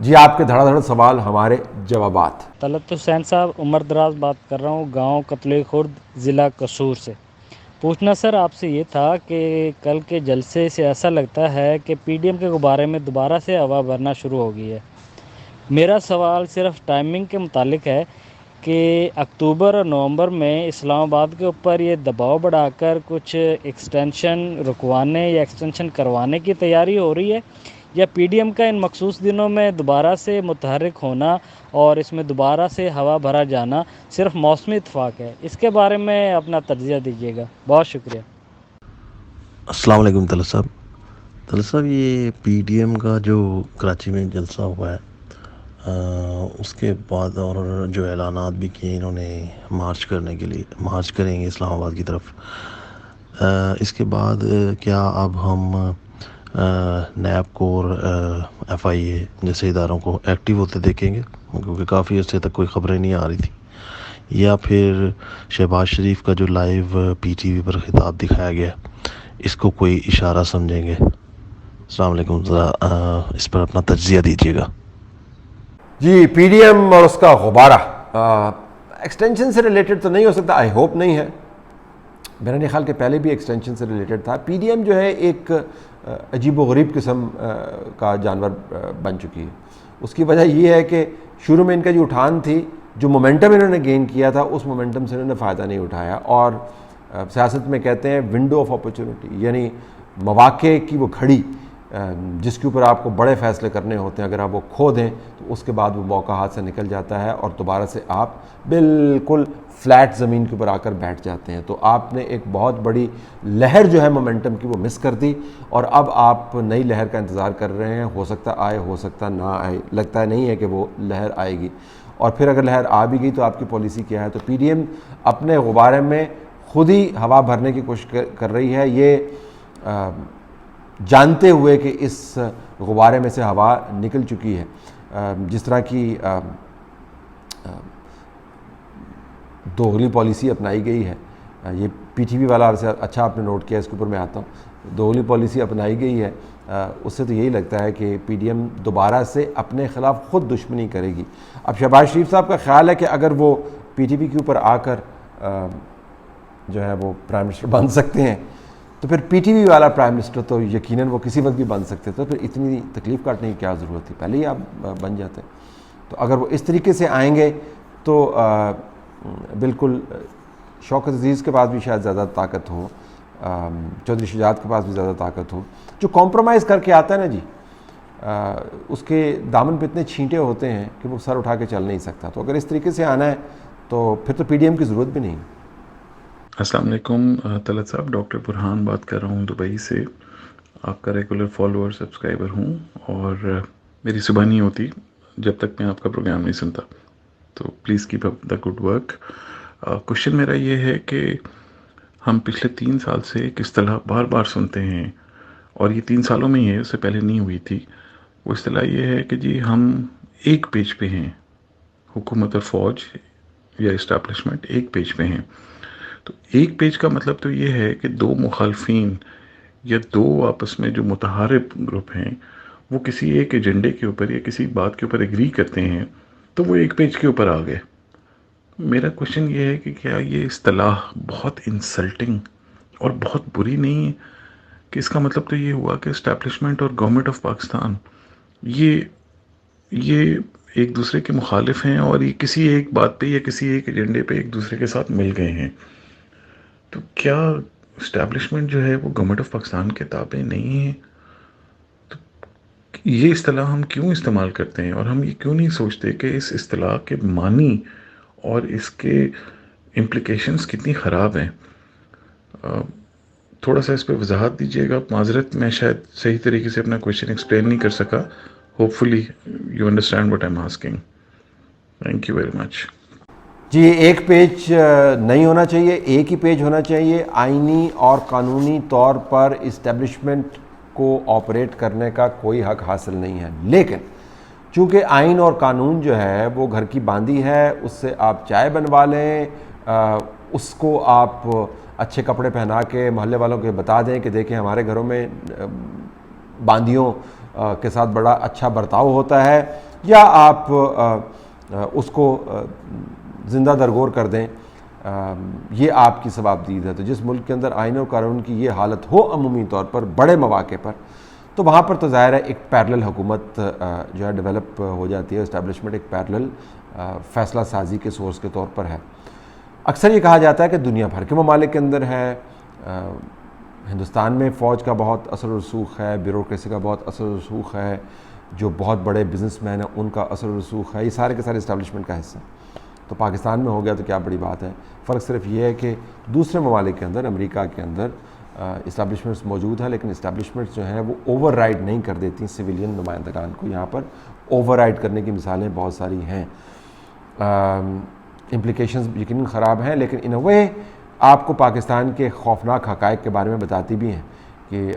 جی آپ کے دھڑا دھڑ سوال ہمارے جوابات۔ طلعت حسین صاحب، عمر دراز بات کر رہا ہوں، گاؤں قتل خرد، ضلع قصور سے۔ پوچھنا سر آپ سے یہ تھا کہ کل کے جلسے سے ایسا لگتا ہے کہ پی ڈی ایم کے غبارے میں دوبارہ سے ہوا بھرنا شروع ہو گئی ہے۔ میرا سوال صرف ٹائمنگ کے متعلق ہے کہ اکتوبر اور نومبر میں اسلام آباد کے اوپر یہ دباؤ بڑھا کر کچھ ایکسٹینشن رکوانے یا ایکسٹینشن کروانے کی تیاری ہو رہی ہے، یا پی ڈی ایم کا ان مخصوص دنوں میں دوبارہ سے متحرک ہونا اور اس میں دوبارہ سے ہوا بھرا جانا صرف موسمی اتفاق ہے؟ اس کے بارے میں اپنا تجزیہ دیجیے گا، بہت شکریہ۔ السلام علیکم طلعت صاحب۔ طلعت صاحب، یہ پی ڈی ایم کا جو کراچی میں جلسہ ہوا ہے، اس کے بعد اور جو اعلانات بھی کیے انہوں نے مارچ کرنے کے لیے، مارچ کریں گے اسلام آباد کی طرف، اس کے بعد کیا اب ہم نیب کو اور ایف آئی اے جیسے اداروں کو ایکٹیو ہوتے دیکھیں گے؟ کیونکہ کافی عرصے تک کوئی خبریں نہیں آ رہی تھی، یا پھر شہباز شریف کا جو لائیو پی ٹی وی پر خطاب دکھایا گیا اس کو کوئی اشارہ سمجھیں گے؟ السلام علیکم، ذرا اس پر اپنا تجزیہ دیجیے گا۔ جی پی ڈی ایم اور اس کا غبارہ ایکسٹینشن سے ریلیٹڈ تو نہیں ہو سکتا، آئی ہوپ نہیں ہے، میرا نہیں خیال کہ پہلے بھی ایکسٹینشن سے ریلیٹڈ تھا۔ پی ڈی ایم جو ہے ایک عجیب و غریب قسم کا جانور بن چکی ہے۔ اس کی وجہ یہ ہے کہ شروع میں ان کا جو اٹھان تھی، جو مومنٹم انہوں نے گین کیا تھا، اس مومنٹم سے انہوں نے فائدہ نہیں اٹھایا، اور سیاست میں کہتے ہیں ونڈو آف اپرچونٹی، یعنی مواقع کی وہ گھڑی جس کے اوپر آپ کو بڑے فیصلے کرنے ہوتے ہیں، اگر آپ وہ کھو دیں تو اس کے بعد وہ موقع ہاتھ سے نکل جاتا ہے اور دوبارہ سے آپ بالکل فلیٹ زمین کے اوپر آ کر بیٹھ جاتے ہیں۔ تو آپ نے ایک بہت بڑی لہر جو ہے مومنٹم کی وہ مس کر دی، اور اب آپ نئی لہر کا انتظار کر رہے ہیں، ہو سکتا آئے ہو سکتا نہ آئے، لگتا نہیں ہے کہ وہ لہر آئے گی، اور پھر اگر لہر آ بھی گئی تو آپ کی پالیسی کیا ہے؟ تو پی ڈی ایم اپنے غبارے میں خود ہی ہوا بھرنے کی کوشش کر رہی ہے، یہ جانتے ہوئے کہ اس غبارے میں سے ہوا نکل چکی ہے۔ جس طرح کی دوغلی پالیسی اپنائی گئی ہے، یہ پی ٹی وی والا اچھا آپ نے نوٹ کیا، اس کے اوپر میں آتا ہوں، دوغلی پالیسی اپنائی گئی ہے، اس سے تو یہی لگتا ہے کہ پی ڈی ایم دوبارہ سے اپنے خلاف خود دشمنی کرے گی۔ اب شہباز شریف صاحب کا خیال ہے کہ اگر وہ پی ٹی وی کے اوپر آ کر جو ہے وہ پرائم منسٹر بن سکتے ہیں، تو پھر پی ٹی وی والا پرائم منسٹر تو یقیناً وہ کسی وقت بھی بن سکتے، تو پھر اتنی تکلیف کاٹنے کی کیا ضرورت تھی، پہلے ہی آپ بن جاتے۔ تو اگر وہ اس طریقے سے آئیں گے تو بالکل شوکت عزیز کے پاس بھی شاید زیادہ طاقت ہو، چودھری شجاعت کے پاس بھی زیادہ طاقت ہو، جو کمپرومائز کر کے آتا ہے نا جی، اس کے دامن پہ اتنے چھینٹے ہوتے ہیں کہ وہ سر اٹھا کے چل نہیں سکتا۔ تو اگر اس طریقے سے آنا ہے تو پھر تو پی ڈی ایم کی ضرورت بھی نہیں۔ السلام علیکم طلعت صاحب، ڈاکٹر برہان بات کر رہا ہوں دبئی سے، آپ کا ریگولر فالوور سبسکرائبر ہوں، اور میری صبح نہیں ہوتی جب تک میں آپ کا پروگرام نہیں سنتا، تو please keep up the good work. Question میرا یہ ہے کہ ہم پچھلے 3 سال سے ایک اصطلاح بار بار سنتے ہیں، اور یہ 3 سالوں میں ہی ہے، اس سے پہلے نہیں ہوئی تھی۔ وہ اصطلاح یہ ہے کہ جی ہم ایک پیج پہ ہیں، حکومت اور فوج یا اسٹیبلشمنٹ ایک پیج پہ ہیں۔ تو ایک پیج کا مطلب تو یہ ہے کہ 2 مخالفین یا 2 آپس میں جو متحارب گروپ ہیں، وہ کسی ایک ایجنڈے کے اوپر یا کسی بات کے اوپر ایگری کرتے ہیں، تو وہ ایک پیج کے اوپر آ گئے۔ میرا کوشچن یہ ہے کہ کیا یہ اصطلاح بہت انسلٹنگ اور بہت بری نہیں ہے؟ کہ اس کا مطلب تو یہ ہوا کہ اسٹیبلشمنٹ اور گورنمنٹ آف پاکستان یہ ایک دوسرے کے مخالف ہیں، اور یہ کسی ایک بات پہ یا کسی ایک ایجنڈے پہ ایک دوسرے کے ساتھ مل گئے ہیں۔ تو کیا اسٹیبلشمنٹ جو ہے وہ گورنمنٹ آف پاکستان کے تابع نہیں ہے؟ تو یہ اصطلاح ہم کیوں استعمال کرتے ہیں، اور ہم یہ کیوں نہیں سوچتے کہ اس اصطلاح کے معنی اور اس کے امپلیکیشنز کتنی خراب ہیں؟ تھوڑا سا اس پہ وضاحت دیجیے گا۔ معذرت، میں شاید صحیح طریقے سے اپنا کویشچن ایکسپلین نہیں کر سکا۔ Hopefully you understand what I am asking. Thank you very much. جی ایک پیج نہیں ہونا چاہیے، ایک ہی پیج ہونا چاہیے۔ آئینی اور قانونی طور پر اسٹیبلشمنٹ کو آپریٹ کرنے کا کوئی حق حاصل نہیں ہے، لیکن چونکہ آئین اور قانون جو ہے وہ گھر کی باندھی ہے، اس سے آپ چائے بنوا لیں، اس کو آپ اچھے کپڑے پہنا کے محلے والوں کو بتا دیں کہ دیکھیں ہمارے گھروں میں باندیوں کے ساتھ بڑا اچھا برتاؤ ہوتا ہے، یا آپ اس کو زندہ درگور کر دیں، یہ آپ کی ثوابدید ہے۔ تو جس ملک کے اندر آئین و قانون کی یہ حالت ہو عمومی طور پر بڑے مواقع پر، تو وہاں پر تو ظاہر ہے ایک پیرلل حکومت جو ہے ڈیولپ ہو جاتی ہے، اسٹیبلشمنٹ ایک پیرلل فیصلہ سازی کے سورس کے طور پر ہے۔ اکثر یہ کہا جاتا ہے کہ دنیا بھر کے ممالک کے اندر ہے، ہندوستان میں فوج کا بہت اثر و رسوخ ہے، بیوروکریسی کا بہت اثر و رسوخ ہے، جو بہت بڑے بزنس مین ہیں ان کا اثر و رسوخ ہے، یہ سارے کے سارے اسٹیبلشمنٹ کا حصہ۔ تو پاکستان میں ہو گیا تو کیا بڑی بات ہے، فرق صرف یہ ہے کہ دوسرے ممالک کے اندر، امریکہ کے اندر اسٹیبلشمنٹس موجود ہیں، لیکن اسٹیبلشمنٹس جو ہیں وہ اوور رائڈ نہیں کر دیتی سویلین نمائندگان کو۔ یہاں پر اوور رائڈ کرنے کی مثالیں بہت ساری ہیں، امپلیکیشنز یقیناً خراب ہیں، لیکن ان اے وے آپ کو پاکستان کے خوفناک حقائق کے بارے میں بتاتی بھی ہیں کہ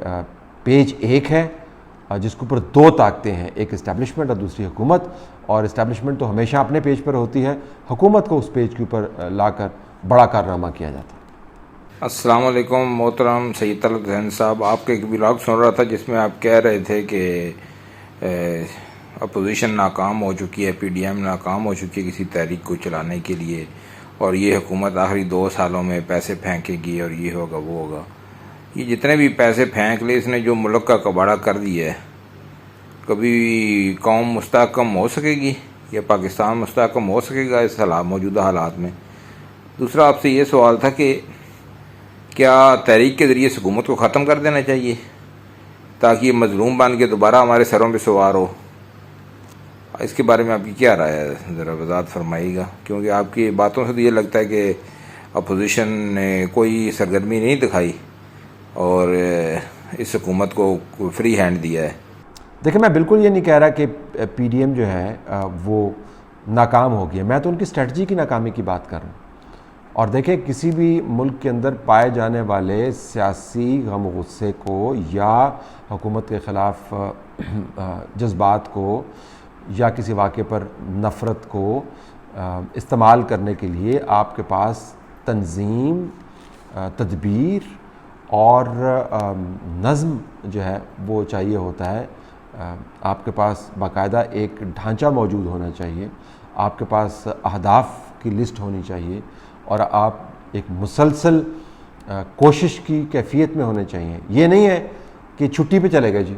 پیج ایک ہے جس کے اوپر دو طاقتیں ہیں، ایک اسٹیبلشمنٹ اور دوسری حکومت، اور اسٹیبلشمنٹ تو ہمیشہ اپنے پیج پر ہوتی ہے، حکومت کو اس پیج کے اوپر لا کر بڑا کارنامہ کیا جاتا ہے۔ السلام علیکم محترم سید طلعت حسین صاحب، آپ کے ایک ولاگ سن رہا تھا جس میں آپ کہہ رہے تھے کہ اپوزیشن ناکام ہو چکی ہے، پی ڈی ایم ناکام ہو چکی ہے کسی تحریک کو چلانے کے لیے، اور یہ حکومت آخری 2 سالوں میں پیسے پھینکے گی اور یہ ہوگا وہ ہوگا۔ یہ جتنے بھی پیسے پھینک لے، اس نے جو ملک کا کباڑہ کر دیا ہے، کبھی قوم مستحکم ہو سکے گی یا پاکستان مستحکم ہو سکے گا اس موجودہ حالات میں؟ دوسرا آپ سے یہ سوال تھا کہ کیا تحریک کے ذریعے حکومت کو ختم کر دینا چاہیے تاکہ یہ مظلوم بن کے دوبارہ ہمارے سروں پہ سوار ہو؟ اس کے بارے میں آپ کی کیا رائے ہے، ذرا وضاحت فرمائیے گا، کیونکہ آپ کی باتوں سے تو یہ لگتا ہے کہ اپوزیشن نے کوئی سرگرمی نہیں دکھائی اور اس حکومت کو فری ہینڈ دیا ہے۔ دیکھیں، میں بالکل یہ نہیں کہہ رہا کہ پی ڈی ایم جو ہے وہ ناکام ہو گیا، میں تو ان کی اسٹریٹجی کی ناکامی کی بات کر رہا ہوں۔ اور دیکھیں، کسی بھی ملک کے اندر پائے جانے والے سیاسی غم و غصے کو یا حکومت کے خلاف جذبات کو یا کسی واقعے پر نفرت کو استعمال کرنے کے لیے آپ کے پاس تنظیم، تدبیر اور نظم جو ہے وہ چاہیے ہوتا ہے۔ آپ کے پاس باقاعدہ ایک ڈھانچہ موجود ہونا چاہیے، آپ کے پاس اہداف کی لسٹ ہونی چاہیے، اور آپ ایک مسلسل کوشش کی کیفیت میں ہونے چاہیے۔ یہ نہیں ہے کہ چھٹی پہ چلے گئے، جی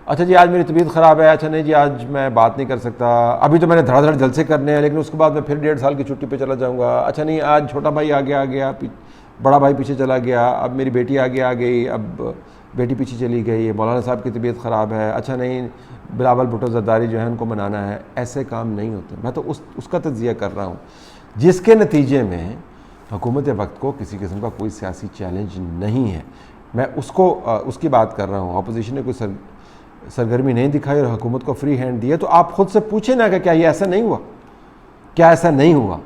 اچھا جی آج میری طبیعت خراب ہے، اچھا نہیں جی آج میں بات نہیں کر سکتا، ابھی تو میں نے دھڑا دھڑ جلسے کرنے ہیں لیکن اس کے بعد میں پھر 1.5 سال کی چھٹی پہ چلا جاؤں گا، اچھا نہیں آج چھوٹا بھائی آگے آ گیا، بڑا بھائی پیچھے چلا گیا، اب میری بیٹی آگے آ گئی، اب بیٹی پیچھے چلی گئی، مولانا صاحب کی طبیعت خراب ہے، اچھا نہیں بلاول بھٹو زرداری جو ہے ان کو منانا ہے۔ ایسے کام نہیں ہوتے۔ میں تو اس کا تجزیہ کر رہا ہوں جس کے نتیجے میں حکومت وقت کو کسی قسم کا کوئی سیاسی چیلنج نہیں ہے۔ میں اس کی بات کر رہا ہوں۔ اپوزیشن نے کوئی سرگرمی نہیں دکھائی اور حکومت کو فری ہینڈ دیا، تو آپ خود سے پوچھیں نا کہ کیا یہ ایسا نہیں ہوا، کیا ایسا نہیں ہوا؟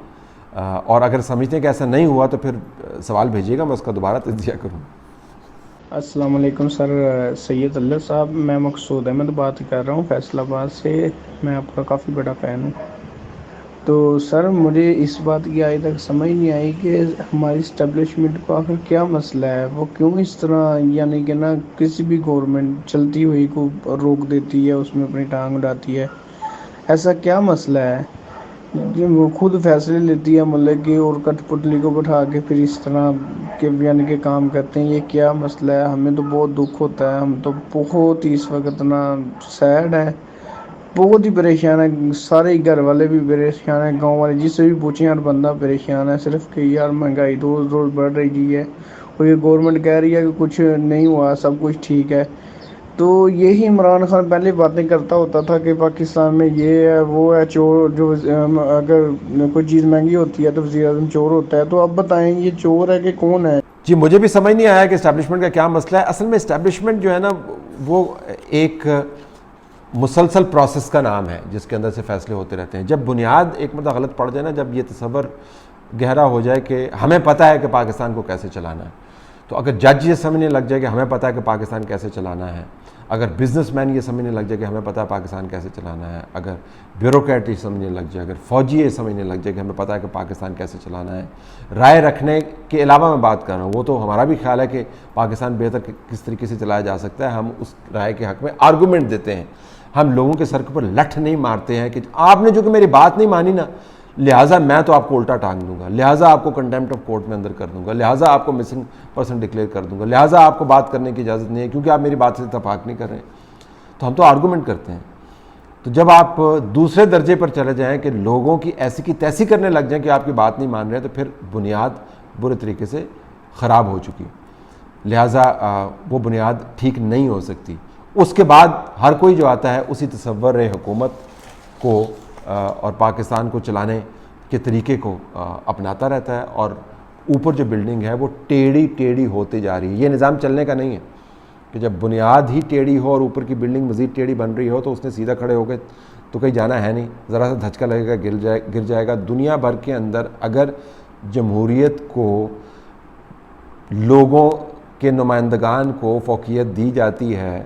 اور اگر سمجھتے ہیں کہ ایسا نہیں ہوا تو پھر سوال بھیجیے گا، میں اس کا دوبارہ تجزیہ کروں۔ السلام علیکم سر سید اللہ صاحب، میں مقصود احمد بات کر رہا ہوں فیصل آباد سے، میں آپ کا کافی بڑا فین ہوں۔ تو سر مجھے اس بات کی آج تک سمجھ نہیں آئی کہ ہماری اسٹیبلشمنٹ کو آخر کیا مسئلہ ہے، وہ کیوں اس طرح یعنی کہ نا کسی بھی گورنمنٹ چلتی ہوئی کو روک دیتی ہے، اس میں اپنی ٹانگ اڑاتی ہے، ایسا کیا مسئلہ ہے؟ وہ خود فیصلے لیتی ہے ملک کی اور کٹ پتلی کو بٹھا کے پھر اس طرح کے یعنی کہ کام کرتے ہیں، یہ کیا مسئلہ ہے؟ ہمیں تو بہت دکھ ہوتا ہے، ہم تو بہت ہی اس وقت نا سیڈ ہے، بہت ہی پریشان ہے، سارے گھر والے بھی پریشان ہیں، گاؤں والے جس سے بھی پوچھیں ہر بندہ پریشان ہے، صرف کہ یار مہنگائی روز روز بڑھ رہی ہے اور یہ گورنمنٹ کہہ رہی ہے کہ کچھ نہیں ہوا، سب کچھ ٹھیک ہے۔ تو یہی عمران خان پہلے باتیں کرتا ہوتا تھا کہ پاکستان میں یہ ہے وہ ہے، چور جو اگر کوئی چیز مہنگی ہوتی ہے تو وزیر اعظم چور ہوتا ہے، تو اب بتائیں یہ چور ہے کہ کون ہے؟ جی مجھے بھی سمجھ نہیں آیا کہ اسٹیبلشمنٹ کا کیا مسئلہ ہے۔ اصل میں اسٹیبلشمنٹ جو ہے نا وہ ایک مسلسل پروسیس کا نام ہے جس کے اندر سے فیصلے ہوتے رہتے ہیں۔ جب بنیاد ایک مرتبہ غلط پڑ جائے نا، جب یہ تصور گہرا ہو جائے کہ ہمیں پتہ ہے کہ پاکستان کو کیسے چلانا ہے، تو اگر جج یہ سمجھنے لگ جائے کہ ہمیں پتہ ہے کہ پاکستان کیسے چلانا ہے، اگر بزنس مین یہ سمجھنے لگ جائے کہ ہمیں پتہ ہے پاکستان کیسے چلانا ہے، اگر بیوروکریٹ یہ سمجھنے لگ جائے، اگر فوجی یہ سمجھنے لگ جائے کہ ہمیں پتہ ہے کہ پاکستان کیسے چلانا ہے، رائے رکھنے کے علاوہ میں بات کر رہا ہوں، وہ تو ہمارا بھی خیال ہے کہ پاکستان بہتر کس طریقے سے چلایا جا سکتا ہے، ہم اس رائے کے حق میں آرگومنٹ دیتے ہیں، ہم لوگوں کے سر کے اوپر لٹھ نہیں مارتے ہیں کہ آپ نے جو کہ میری بات نہیں مانی نا، لہٰذا میں تو آپ کو الٹا ٹانگ دوں گا، لہٰذا آپ کو کنٹیمپٹ آف کورٹ میں اندر کر دوں گا، لہٰذا آپ کو مسنگ پرسن ڈکلیئر کر دوں گا، لہٰذا آپ کو بات کرنے کی اجازت نہیں ہے کیونکہ آپ میری بات سے اتفاق نہیں کر رہے ہیں۔ تو ہم تو آرگومنٹ کرتے ہیں۔ تو جب آپ دوسرے درجے پر چلے جائیں کہ لوگوں کی ایسی کی تیسی کرنے لگ جائیں کہ آپ کی بات نہیں مان رہے، تو پھر بنیاد برے طریقے سے خراب ہو چکی، لہٰذا وہ بنیاد ٹھیک نہیں ہو سکتی۔ اس کے بعد ہر کوئی جو آتا ہے اسی تصور حکومت کو اور پاکستان کو چلانے کے طریقے کو اپناتا رہتا ہے، اور اوپر جو بلڈنگ ہے وہ ٹیڑھی ٹیڑھی ہوتی جا رہی ہے۔ یہ نظام چلنے کا نہیں ہے کہ جب بنیاد ہی ٹیڑھی ہو اور اوپر کی بلڈنگ مزید ٹیڑھی بن رہی ہو تو اس نے سیدھا کھڑے ہو گئے تو کہیں جانا ہے نہیں، ذرا سا دھچکا لگے گا گر جائے گا۔ دنیا بھر کے اندر اگر جمہوریت کو لوگوں کے نمائندگان کو فوقیت دی جاتی ہے،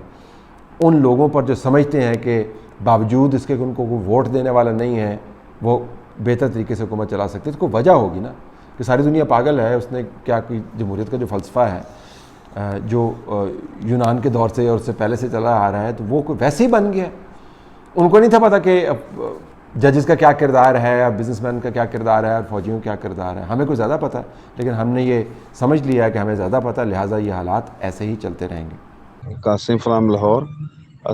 ان لوگوں پر جو سمجھتے ہیں کہ باوجود اس کے کہ ان کو کوئی ووٹ دینے والا نہیں ہے وہ بہتر طریقے سے حکومت چلا سکتے، تو کوئی وجہ ہوگی نا کہ ساری دنیا پاگل ہے، اس نے کیا کوئی جمہوریت کا جو فلسفہ ہے جو یونان کے دور سے اور اس سے پہلے سے چلا آ رہا ہے تو وہ ویسے ہی بن گیا۔ ان کو نہیں تھا پتہ کہ ججز کا کیا کردار ہے، بزنس مین کا کیا کردار ہے، اور فوجیوں کا کیا کردار ہے۔ ہمیں کوئی زیادہ پتہ، لیکن ہم نے یہ سمجھ لیا ہے کہ ہمیں زیادہ پتہ، لہٰذا یہ حالات ایسے ہی چلتے رہیں گے۔ قاسم فرام لاہور۔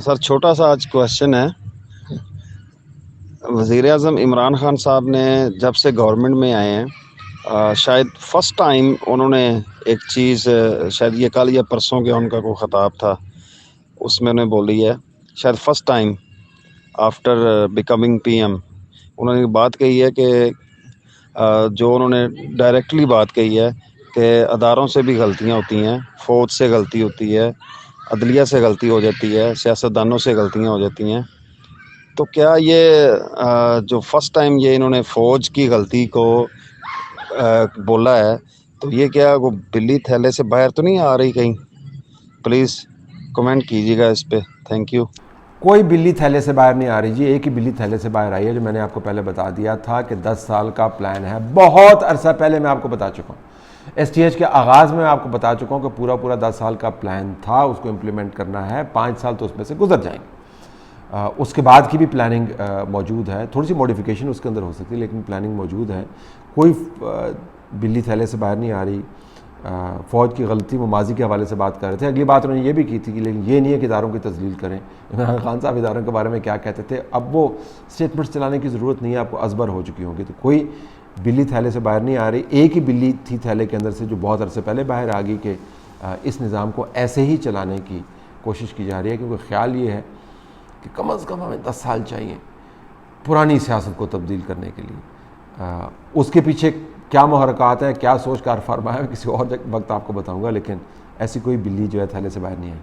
سر چھوٹا سا آج کویشچن ہے، وزیر اعظم عمران خان صاحب نے جب سے گورنمنٹ میں آئے ہیں شاید فرسٹ ٹائم انہوں نے ایک چیز، شاید یہ کل یا پرسوں کے ان کا کوئی خطاب تھا اس میں انہیں بولی ہے، شاید first time after becoming P M انہوں نے بات کہی ہے کہ جو انہوں نے ڈائریکٹلی بات کہی ہے کہ اداروں سے بھی غلطیاں ہوتی ہیں، فوج سے غلطی ہوتی ہے، عدلیہ سے غلطی ہو جاتی ہے، سیاستدانوں سے غلطیاں ہو جاتی ہیں۔ تو کیا یہ جو فرسٹ ٹائم یہ انہوں نے فوج کی غلطی کو بولا ہے تو یہ کیا وہ بلی تھیلے سے باہر تو نہیں آ رہی کہیں؟ پلیز کمنٹ کیجیے گا اس پہ، تھینک یو۔ کوئی بلی تھیلے سے باہر نہیں آ رہی جی، ایک ہی بلی تھیلے سے باہر آئی ہے جو میں نے آپ کو پہلے بتا دیا تھا کہ 10 سال کا پلان ہے، بہت عرصہ پہلے میں آپ کو بتا چکا ہوں، ایس ٹی ایچ کے آغاز میں آپ کو بتا چکا ہوں کہ پورا 10 سال کا پلان تھا، اس کو امپلیمنٹ کرنا ہے، 5 سال تو اس میں سے گزر جائیں گے۔ اس کے بعد کی بھی پلاننگ موجود ہے، تھوڑی سی موڈیفیکیشن اس کے اندر ہو سکتی ہے لیکن پلاننگ موجود ہے، کوئی بلی تھیلے سے باہر نہیں آ رہی۔ فوج کی غلطی وہ ماضی کے حوالے سے بات کر رہے تھے، اگلی بات انہوں نے یہ بھی کی تھی کہ لیکن یہ نہیں ہے کہ اداروں کی تذلیل کریں۔ عمران خان صاحب اداروں کے بارے میں کیا کہتے تھے، اب وہ اسٹیٹمنٹس چلانے کی ضرورت نہیں ہے، آپ کو ازبر ہو چکی ہوگی۔ تو کوئی بلی تھیلے سے باہر نہیں آ رہی، ایک ہی بلی تھی تھیلے کے اندر سے جو بہت عرصے پہلے باہر آ گئی کہ اس نظام کو ایسے ہی چلانے کی کوشش کی جا رہی ہے، کیونکہ خیال یہ ہے کہ کم از کم ہمیں 10 سال چاہیے پرانی سیاست کو تبدیل کرنے کے لیے۔ اس کے پیچھے کیا محرکات ہیں، کیا سوچ کار فرما ہے، کسی اور وقت آپ کو بتاؤں گا، لیکن ایسی کوئی بلی جو ہے تھیلے سے باہر نہیں آئی۔